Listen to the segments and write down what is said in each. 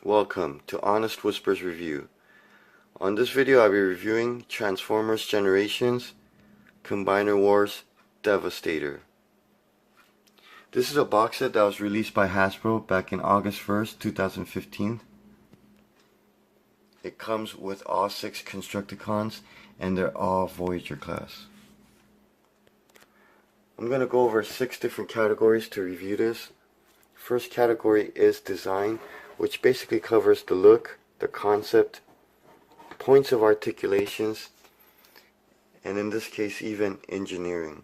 Welcome to Honest Whispers Review. On this video I'll be reviewing Transformers Generations Combiner Wars Devastator. This is a box set that was released by Hasbro back in August 1st, 2015. It comes with all 6 Constructicons and they're all Voyager class. I'm going to go over 6 different categories to review this. First category is design, which basically covers the look, the concept, points of articulations, and in this case even engineering.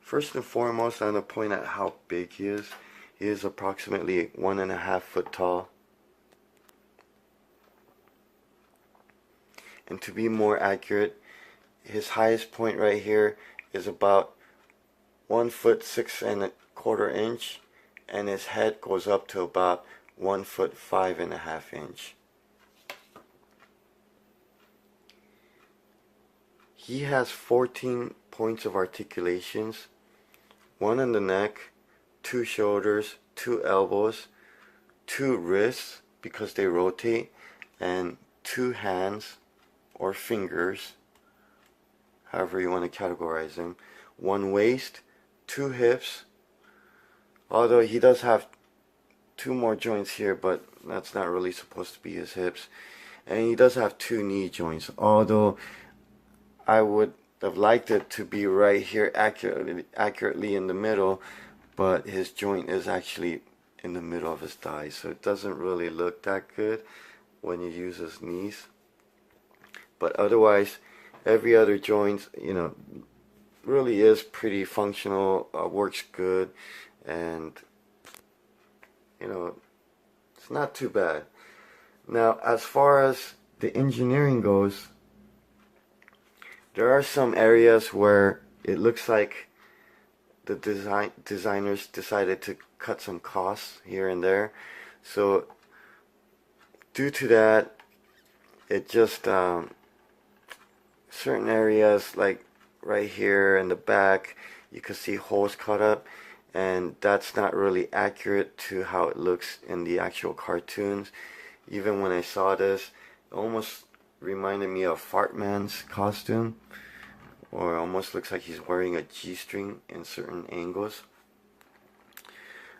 First and foremost, I'm going to point out how big he is. He is approximately 1.5 foot tall. And to be more accurate, his highest point right here is about 1 foot 6¼ inch, and his head goes up to about 1 foot 5½ inch. He has 14 points of articulations, 1 in the neck, 2 shoulders, 2 elbows, 2 wrists because they rotate, and 2 hands or fingers, however you want to categorize them, 1 waist, 2 hips, although he does have 2 more joints here, but that's not really supposed to be his hips, and he does have 2 knee joints, although I would have liked it to be right here accurately in the middle, but his joint is actually in the middle of his thigh, so it doesn't really look that good when you use his knees. But otherwise, every other joint, really is pretty functional, works good, and it's not too bad. Now, as far as the engineering goes, there are some areas where it looks like the designers decided to cut some costs here and there. So due to that, it just certain areas like right here in the back, you can see holes cut up, and that's not really accurate to how it looks in the actual cartoons. Even when I saw this, it almost reminded me of Fartman's costume, or almost looks like he's wearing a G-string in certain angles.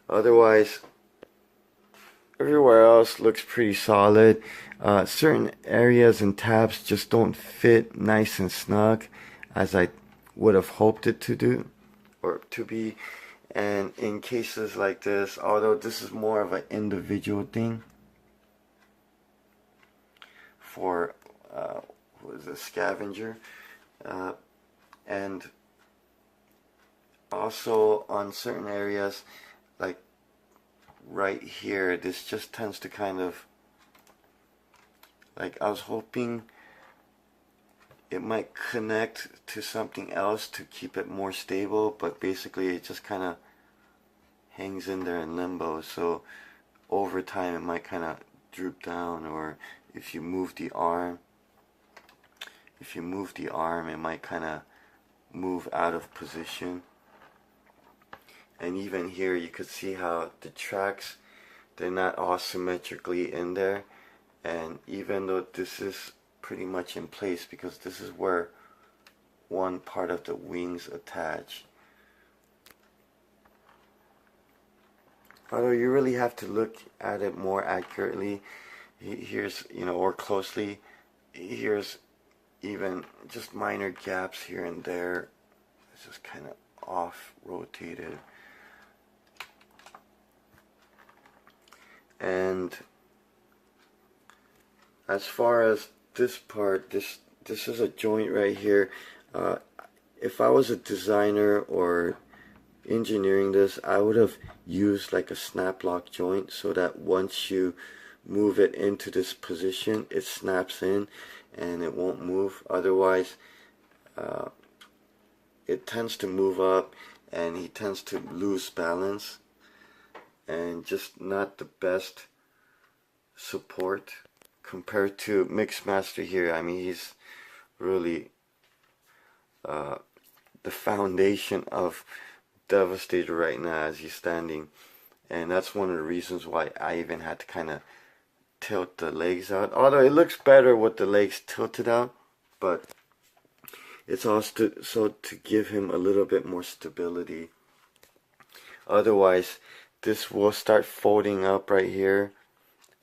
Otherwise, everywhere else looks pretty solid. Certain areas and tabs just don't fit nice and snug as I would have hoped it to do or to be. And in cases like this, although this is more of an individual thing for who is a scavenger, and also on certain areas like right here, this just tends to kind of, like, I was hoping it might connect to something else to keep it more stable, but basically it just kind of hangs in there in limbo, so over time it might kind of droop down, or if you move the arm it might kind of move out of position. And even here you could see how the tracks, they're not all symmetrically in there, and even though this is pretty much in place because this is where one part of the wings attach, although you really have to look at it more accurately, here's, or closely, here's even just minor gaps here and there. It's just kind of off rotated. And as far as this part, this is a joint right here. If I was a designer or engineering this, I would have used like a snap lock joint so that once you move it into this position, it snaps in and it won't move. Otherwise, it tends to move up and he tends to lose balance, and just not the best support compared to Mixmaster here. I mean, he's really the foundation of Devastator right now as he's standing, and that's one of the reasons why I even had to kind of tilt the legs out. Although it looks better with the legs tilted out, but it's also so to give him a little bit more stability. Otherwise, this will start folding up right here,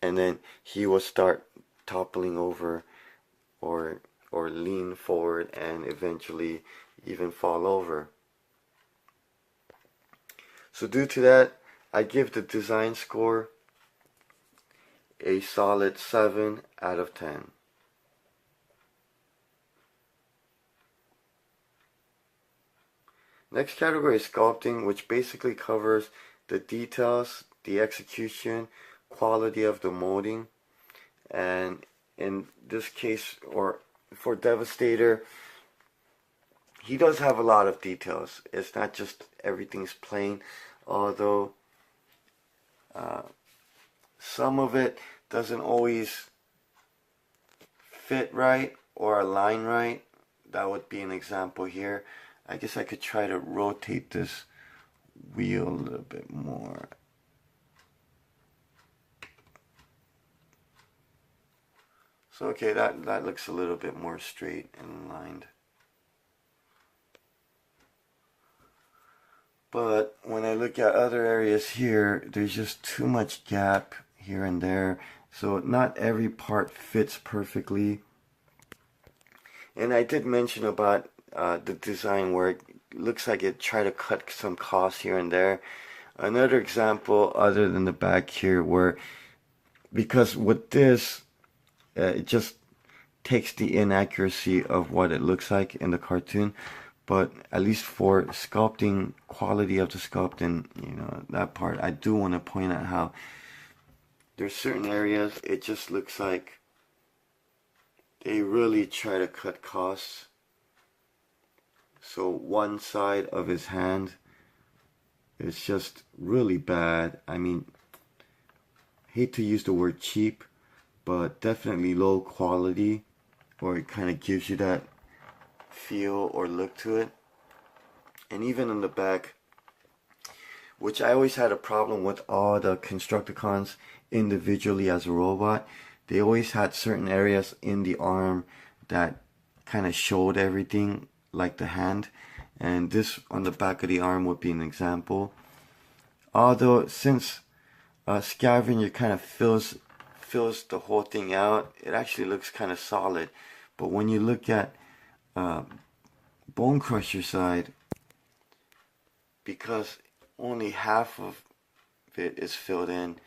and then he will start toppling over or lean forward and eventually even fall over. So due to that, I give the design score a solid 7 out of 10. Next category is sculpting, which basically covers the details, the execution, quality of the molding, and in this case, or for Devastator, he does have a lot of details. It's not just everything's plain, although some of it doesn't always fit right or align right. That would be an example here. I guess I could try to rotate this wheel a little bit more. So okay, that looks a little bit more straight and lined. But when I look at other areas here, there's just too much gap here and there. So not every part fits perfectly. And I did mention about the design where it looks like it tried to cut some costs here and there. Another example other than the back here where, because with this, it just takes the inaccuracy of what it looks like in the cartoon. But at least for sculpting, quality of the sculpting, you know, that part, I do want to point out how there's certain areas it just looks like they really try to cut costs. So one side of his hand is just really bad. I mean, hate to use the word cheap, but definitely low quality, or it kind of gives you that feel or look to it. And even in the back, which I always had a problem with all the Constructicons individually as a robot, they always had certain areas in the arm that kind of showed everything, like the hand, and this on the back of the arm would be an example. Although since Scavenger kind of fills the whole thing out, it actually looks kind of solid. But when you look at Bone Crusher side, because only half of it is filled in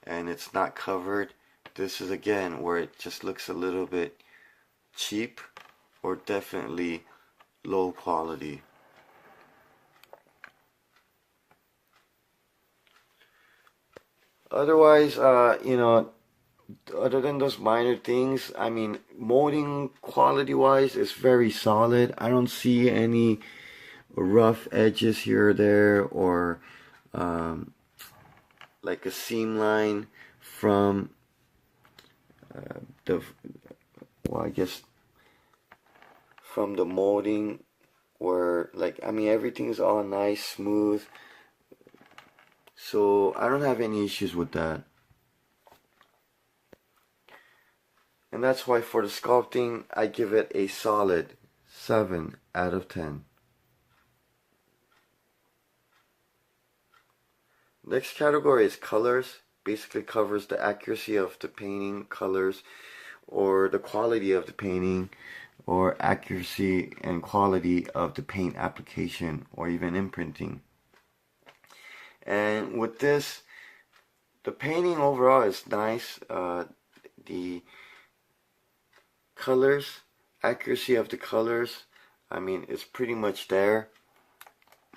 and it's not covered, this is again where it just looks a little bit cheap or definitely low quality. Otherwise, you know, other than those minor things, I mean, molding quality wise is very solid. I don't see any rough edges here or there, or like a seam line from I guess from the molding, where, like, I mean, everything's all nice, smooth, so I don't have any issues with that. And that's why for the sculpting, I give it a solid 7 out of 10. Next category is colors. Basically covers the accuracy of the painting, colors, or the quality of the painting, or accuracy and quality of the paint application, or even imprinting. And with this, the painting overall is nice. The colors, accuracy of the colors, I mean, it's pretty much there.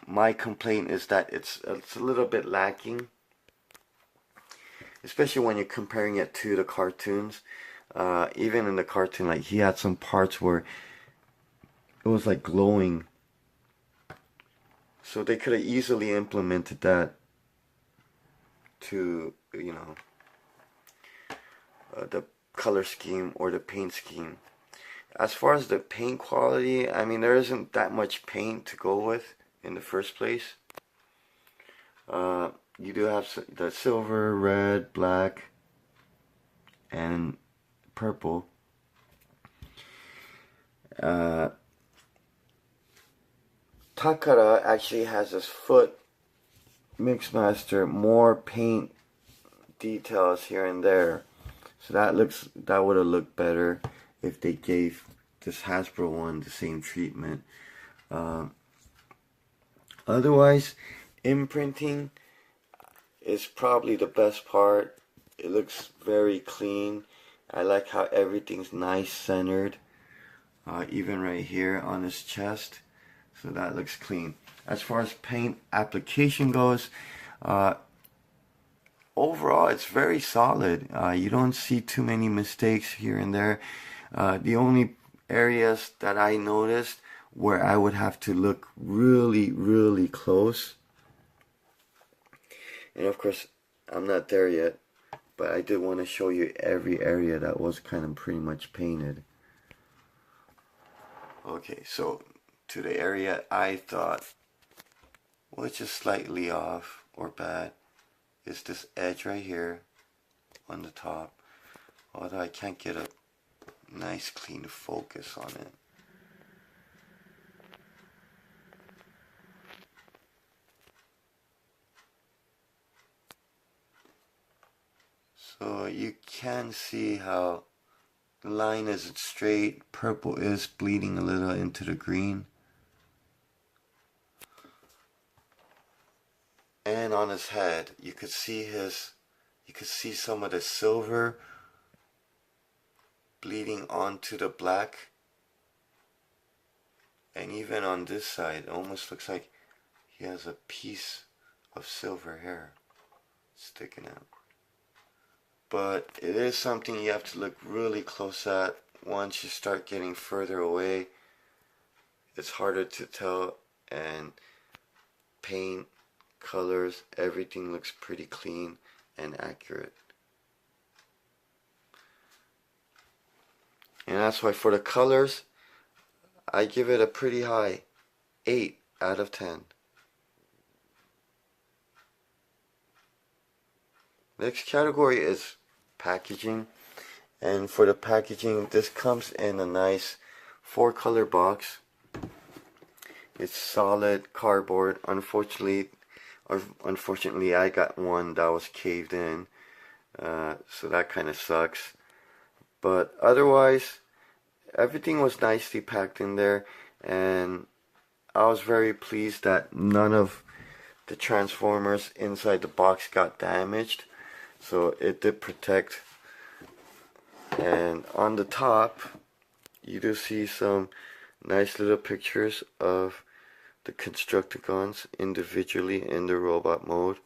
My complaint is that it's a little bit lacking, especially when you're comparing it to the cartoons. Even in the cartoon, like, he had some parts where it was like glowing, so they could have easily implemented that to, you know, the color scheme or the paint scheme. As far as the paint quality, I mean, there isn't that much paint to go with in the first place. you do have the silver, red, black, and purple. Takara actually has his foot Mixmaster more paint details here and there, so that would have looked better if they gave this Hasbro one the same treatment. Otherwise, imprinting is probably the best part. It looks very clean. I like how everything's nice centered, even right here on his chest, so that looks clean. As far as paint application goes, overall it's very solid. You don't see too many mistakes here and there. The only areas that I noticed where I would have to look really close, and of course I'm not there yet, but I did want to show you every area that was kind of pretty much painted. Okay, so to the area I thought was just slightly off or bad is this edge right here on the top, although I can't get a nice clean focus on it. So you can see how the line isn't straight, purple is bleeding a little into the green. And on his head, you could see some of the silver bleeding onto the black. And even on this side, it almost looks like he has a piece of silver hair sticking out. But it is something you have to look really close at. Once you start getting further away, it's harder to tell, and paint, colors, everything looks pretty clean and accurate. And that's why for the colors, I give it a pretty high 8 out of 10. Next category is packaging, and for the packaging, this comes in a nice 4-color box. It's solid cardboard. Unfortunately I got one that was caved in, so that kind of sucks, but otherwise everything was nicely packed in there, and I was very pleased that none of the Transformers inside the box got damaged. So it did protect. And on the top, you do see some nice little pictures of the Constructicons individually in the robot mode.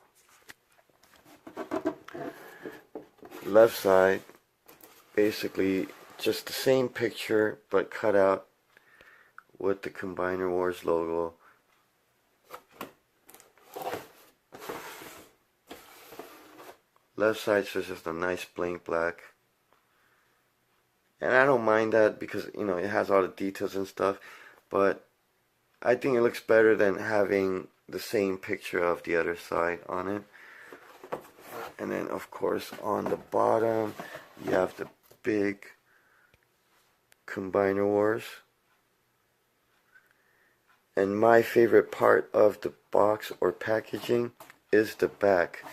Left side, basically just the same picture but cut out with the Combiner Wars logo. Left side is just a nice blank black, and I don't mind that because, you know, it has all the details and stuff, but I think it looks better than having the same picture of the other side on it. And then of course on the bottom you have the big Combiner Wars. And my favorite part of the box or packaging is the back,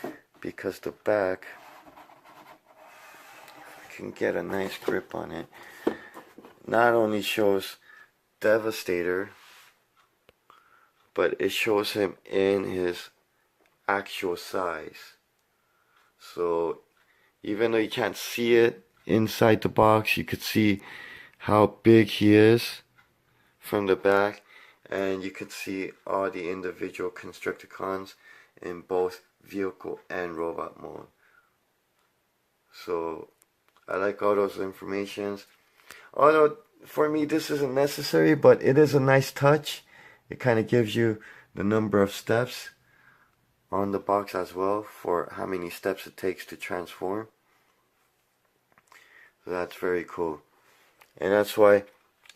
because the back, if I can get a nice grip on it, not only shows Devastator, but it shows him in his actual size. So even though you can't see it inside the box, you could see how big he is from the back, and you could see all the individual Constructicons in both vehicle and robot mode. So I like all those informations. Although for me this isn't necessary, but it is a nice touch. It kind of gives you the number of steps on the box as well, for how many steps it takes to transform. So that's very cool. And that's why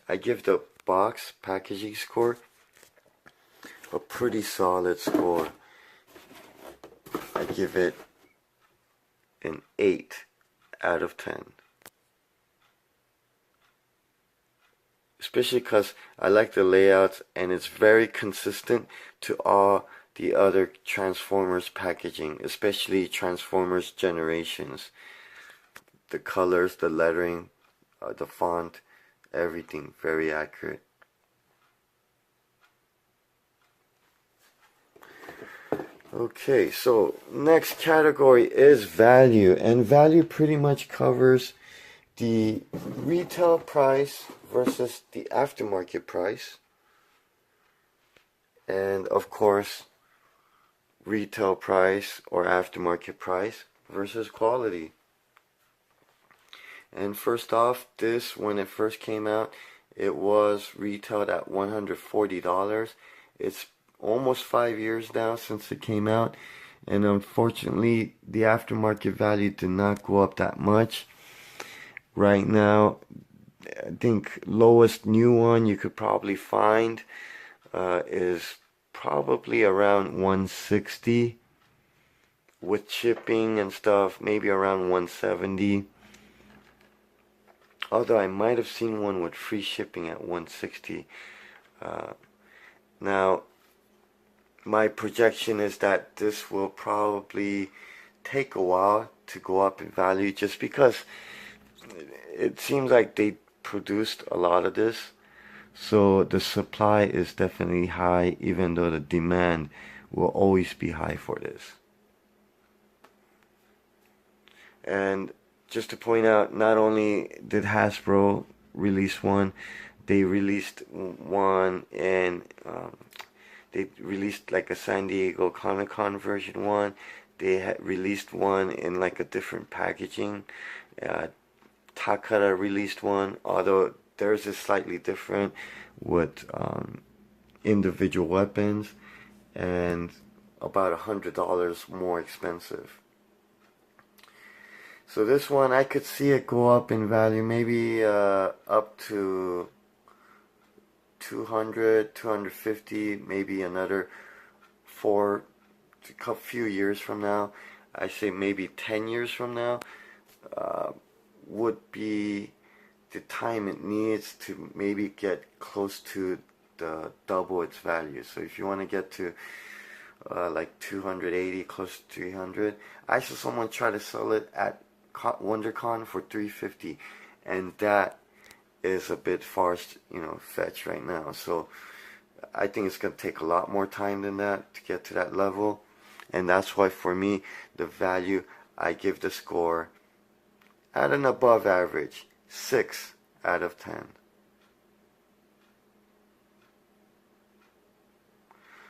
I give the box packaging score a pretty solid score. I give it an 8 out of 10. Especially because I like the layouts and it's very consistent to all the other Transformers packaging, especially Transformers Generations. The colors, the lettering, the font, everything very accurate. Okay, so next category is value, and value pretty much covers the retail price versus the aftermarket price, and of course retail price or aftermarket price versus quality. And first off, this, when it first came out, it was retailed at $140. It's almost 5 years now since it came out, and unfortunately the aftermarket value did not go up that much. Right now, I think lowest new one you could probably find is probably around 160 with shipping and stuff, maybe around 170. Although I might have seen one with free shipping at 160. Now, my projection is that this will probably take a while to go up in value, just because it seems like they produced a lot of this. So the supply is definitely high, even though the demand will always be high for this. And just to point out, not only did Hasbro release one, they released one in they released like a San Diego Comic-Con version one. They had released one in like a different packaging. Takara released one, although theirs is slightly different with individual weapons and about $100 more expensive. So this one, I could see it go up in value, maybe up to 200, 250, maybe another a few years from now. I say maybe 10 years from now would be the time it needs to maybe get close to the double its value. So if you want to get to like 280, close to 300, I saw someone try to sell it at WonderCon for 350, and that is a bit far, fetched right now. So I think it's going to take a lot more time than that to get to that level, and that's why for me the value, I give the score at an above average 6 out of 10.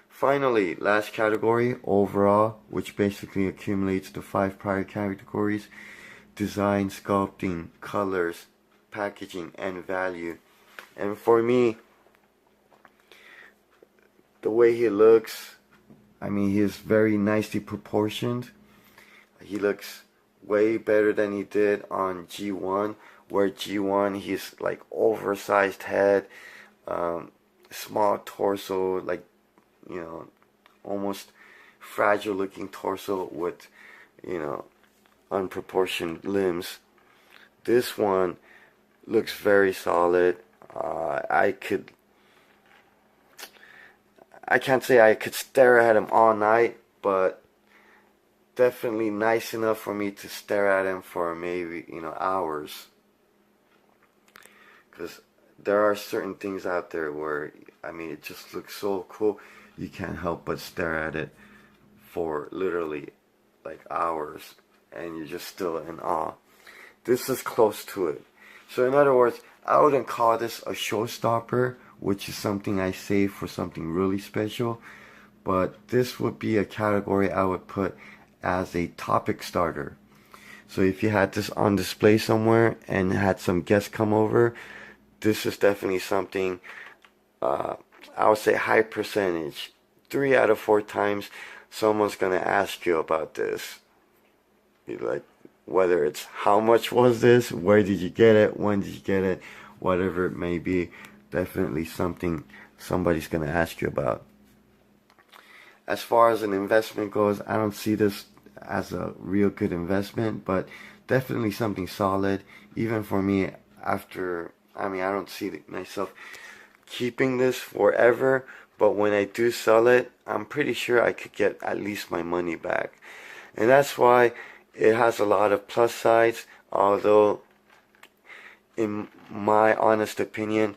Finally, last category, overall, which basically accumulates the 5 prior categories: design, sculpting, colors, packaging, and value. And for me, the way he looks, I mean, he is very nicely proportioned. He looks way better than he did on G1, where G1 he's like oversized head, small torso, like, almost fragile looking torso with, unproportioned limbs. This one looks very solid. I can't say I could stare at him all night, but definitely nice enough for me to stare at him for maybe, hours. Because there are certain things out there where, I mean, it just looks so cool, you can't help but stare at it for literally like hours, and you're just still in awe. This is close to it. So in other words, I wouldn't call this a showstopper, which is something I save for something really special, but this would be a category I would put as a topic starter. So if you had this on display somewhere and had some guests come over, this is definitely something, I would say high percentage. 3 out of 4 times someone's going to ask you about this. Like, whether it's how much was this, where did you get it, when did you get it, whatever it may be, definitely something somebody's going to ask you about. As far as an investment goes, I don't see this as a real good investment, but definitely something solid. Even for me, after, I mean, I don't see myself keeping this forever, but when I do sell it, I'm pretty sure I could get at least my money back. And that's why it has a lot of plus sides, although in my honest opinion,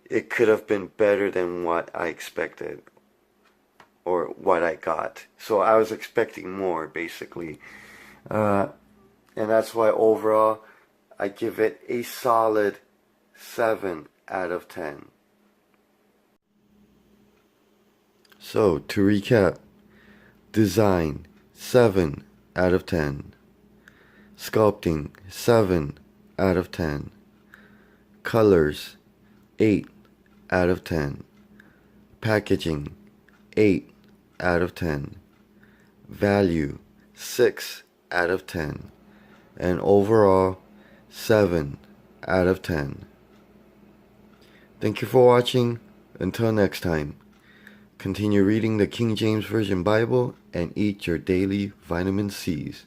it could have been better than what I expected or what I got. So I was expecting more, basically. And that's why overall I give it a solid 7 out of 10. So to recap, design 7 out of 10. Sculpting 7 out of 10. Colors 8 out of 10. Packaging 8 out of 10. Value 6 out of 10. And overall 7 out of 10. Thank you for watching. Until next time, continue reading the King James Version Bible and eat your daily vitamin C's.